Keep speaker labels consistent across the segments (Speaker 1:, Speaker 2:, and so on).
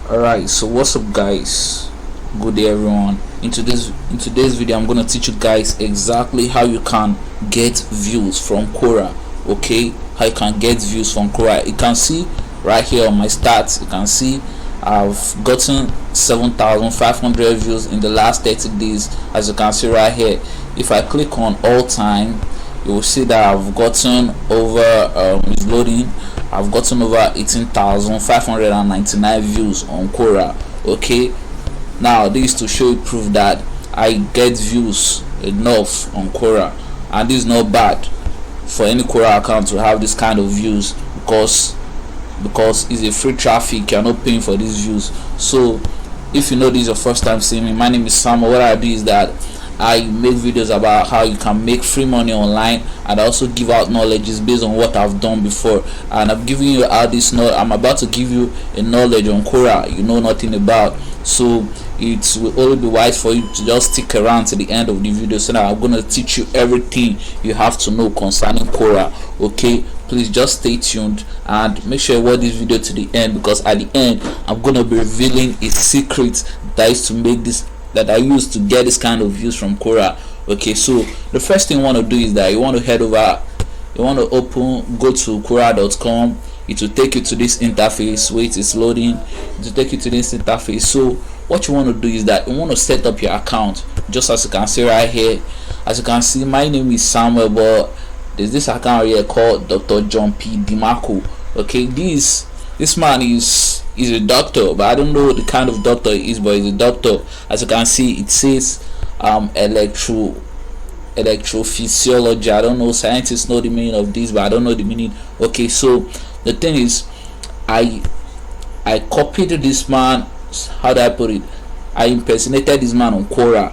Speaker 1: Alright, so what's up guys, good day everyone. In today's video I'm gonna teach you guys exactly how you can get views from Quora. Okay, how you can get views from Quora. You can see right here on my stats, you can see I've gotten 7,500 views in the last 30 days. As you can see right here, if I click on all time, you will see that I've gotten over it's loading. I've gotten over 18,599 views on Quora. Okay, now this is to show you proof that I get views enough on Quora, and this is not bad for any Quora account to have this kind of views, because it's a free traffic. You're not paying for these views. So if you know this is your first time seeing me, my name is Sam. What I do is that I make videos about how you can make free money online, and I also give out knowledge based on what I've done before. And I'm giving you out this knowledge. I'm about to give you a knowledge on Quora you know nothing about, so it will only be wise for you to just stick around to the end of the video, so that I'm going to teach you everything you have to know concerning Quora. Okay, please just stay tuned and make sure you watch this video to the end, because at the end I'm going to be revealing a secret that is to make this, that I use to get this kind of views from Quora. Okay, so the first thing you want to do is that you want to head over, you want to go to Quora.com. It will take you to this interface. Wait, it's loading. It will take you to this interface. So what you want to do is that you want to set up your account, just as you can see right here. As you can see, my name is Samuel, but there's this account here called Dr. John P. DiMarco. Okay, this man is a doctor, but I don't know the kind of doctor he is, but he's a doctor. As you can see, it says electrophysiology. I don't know, scientists know the meaning of this, but I don't know the meaning. Okay, so the thing is, I copied this man. How do I put it? I impersonated this man on Quora.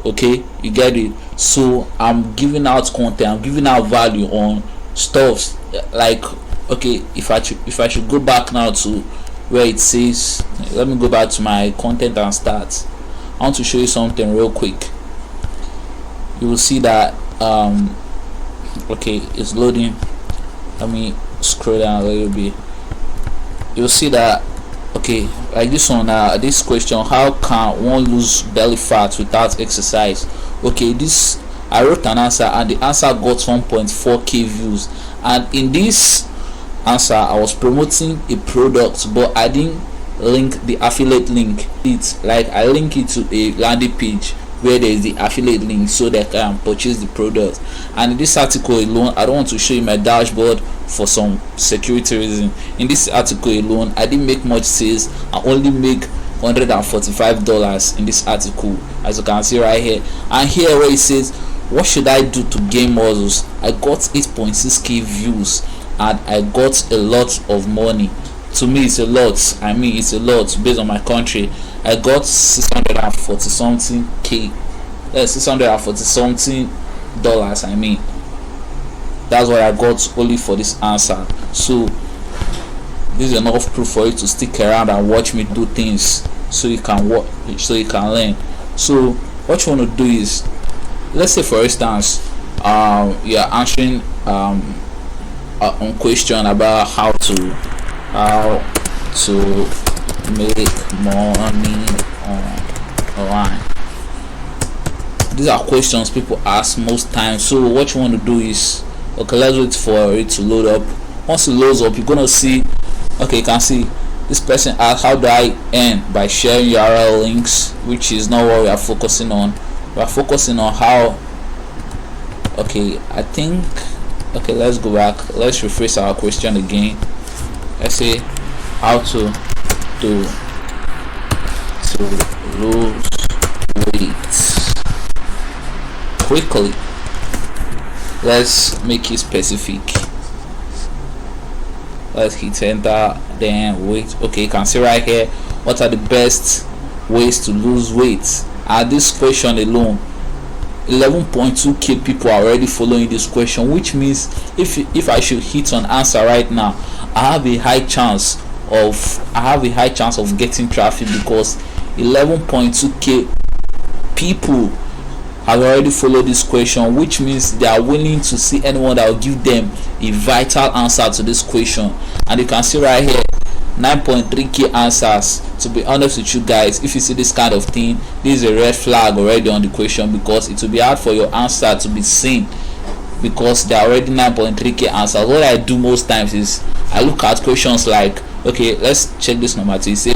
Speaker 1: Okay, you get it? So I'm giving out content, I'm giving out value on stuff like, okay, if I should go back now to where it says, let me go back to my content and stats. I want to show you something real quick. You will see that okay, it's loading. Let me scroll down a little bit. You'll see that, okay, like this one, this question, how can one lose belly fat without exercise? Okay, this, I wrote an answer and the answer got 1.4k views, and in this answer I was promoting a product, but I didn't link the affiliate link. It's like I link it to a landing page where there is the affiliate link, so they can purchase the product. And in this article alone, I don't want to show you my dashboard for some security reason. In this article alone, I didn't make much sales. I only make $145 in this article, as you can see right here. And here where it says, what should I do to gain muscles, I got 8.6k views and I got a lot of money. To me it's a lot. I mean, it's a lot based on my country. I got 640 something k, 640 something dollars. I mean, that's what I got only for this answer. So this is enough proof for you to stick around and watch me do things, so you can watch, so you can learn. So what you want to do is, let's say for instance, you're answering a question about how to make money online. These are questions people ask most times. So what you want to do is, okay, let's wait for it to load up. Once it loads up, you're gonna see, okay, you can see this person asked, how do I earn? By sharing URL links, which is not what we are focusing on. We are focusing on how, okay, I think, okay, let's go back, let's rephrase our question again. Let's say how to lose weight quickly. Let's make it specific. Let's hit enter, then wait. Okay, you can see right here, what are the best ways to lose weight? At this question alone, 11.2k people are already following this question, which means if I should hit an answer right now, I have a high chance of getting traffic, because 11.2k people have already followed this question, which means they are willing to see anyone that will give them a vital answer to this question. And you can see right here, 9.3k answers. To be honest with you guys, if you see this kind of thing, this is a red flag already on the question, because it will be hard for your answer to be seen, because there are already 9.3k answers. What I do most times is I look at questions like, okay, let's check this number 2. You say,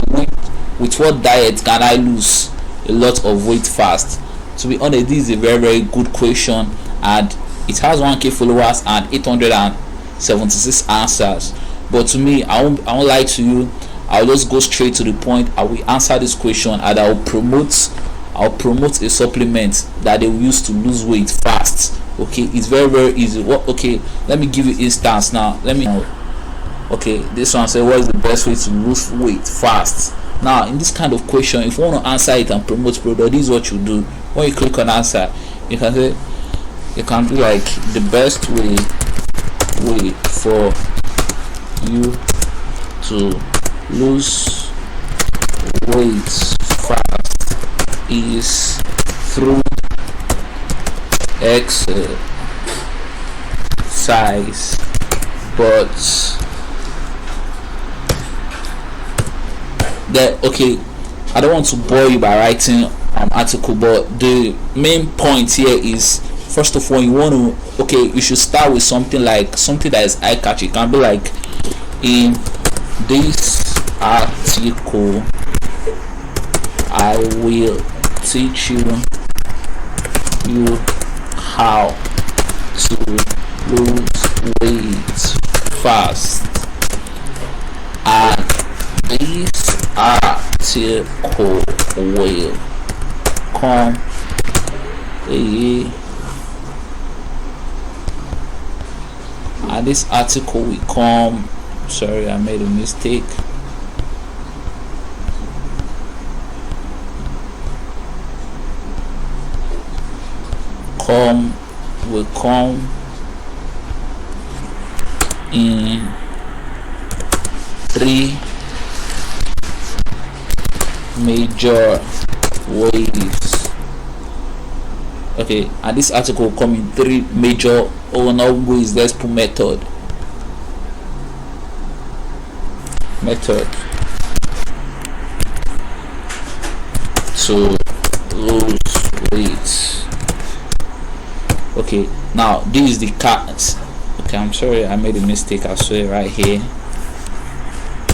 Speaker 1: with what diet can I lose a lot of weight fast? To be honest, this is a very good question, and it has 1k followers and 876 answers. But to me, I won't lie to you, I'll just go straight to the point. I will answer this question, and I'll promote a supplement that they will use to lose weight fast. Okay, it's very easy. Okay, let me give you instance now. Okay, this one says, what is the best way to lose weight fast? Now, in this kind of question, if you want to answer it and promote product, this is what you do. When you click on answer, you can say, you can be like, the best way for you to lose weight fast is through exercise, but okay, I don't want to bore you by writing an article, but the main point here is, first of all, you want to, okay, you should start with something that is eye catching. It can be like, in this article I will teach you how to lose weight fast, and this article will come sorry, I made a mistake. Will come in 3 major ways. Okay, and this article will come in 3 major ways. Let's put method to lose weight. Okay, now this is the catch. Okay, I'm sorry, I made a mistake. I saw it right here.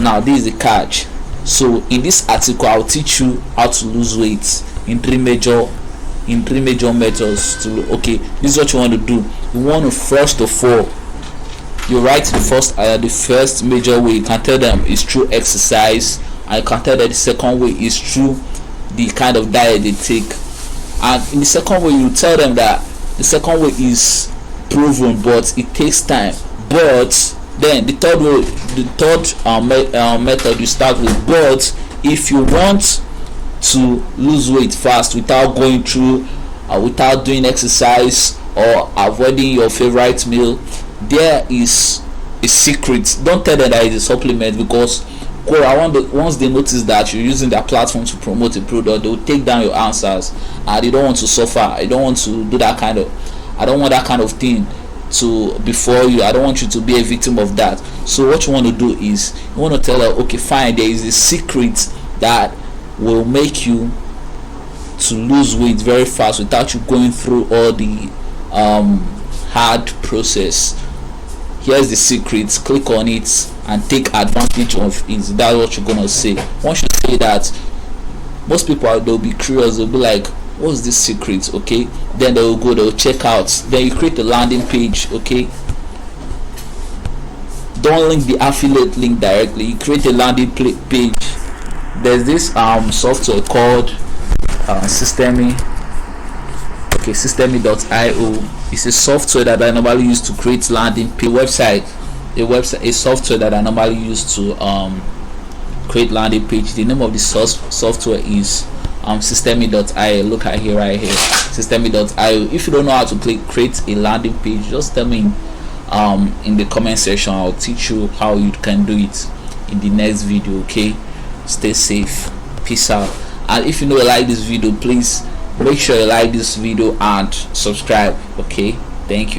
Speaker 1: Now this is the catch. So in this article, I'll teach you how to lose weight in three major methods. Okay, this is what you want to do. You want to, first of all, you write the first major way. You can tell them it's through exercise, and you can tell that the second way is through the kind of diet they take. And in the second way, you tell them that the second way is proven, but it takes time. But then the third method you start with. But if you want to lose weight fast without going through without doing exercise or avoiding your favorite meal, there is a secret. Don't tell them that it's a supplement, because Quora, once they notice that you're using their platform to promote a product, they will take down your answers, and they don't want to suffer. I don't want to do that kind of, I don't want that kind of thing to before you. I don't want you to be a victim of that. So what you want to do is, you want to tell her, okay, fine, there is a secret that will make you to lose weight very fast without you going through all the hard process. Here's the secret, click on it and take advantage of it. That's what you're gonna say. Once you say that, most people, they'll be curious, they'll be like, what's this secret? Okay, then they'll go, they'll check out. Then you create a landing page. Okay, don't link the affiliate link directly, you create a landing page. There's this software called Systemi.io. It's a software that I normally use to create landing page a software that I normally use to create landing page. The name of the software is Systemi.io. Look at here, right here, Systemi.io. If you don't know how to create a landing page, just tell me in the comment section. I'll teach you how you can do it in the next video. Okay, stay safe, peace out. And if you like this video, please make sure you like this video and subscribe. Okay, thank you.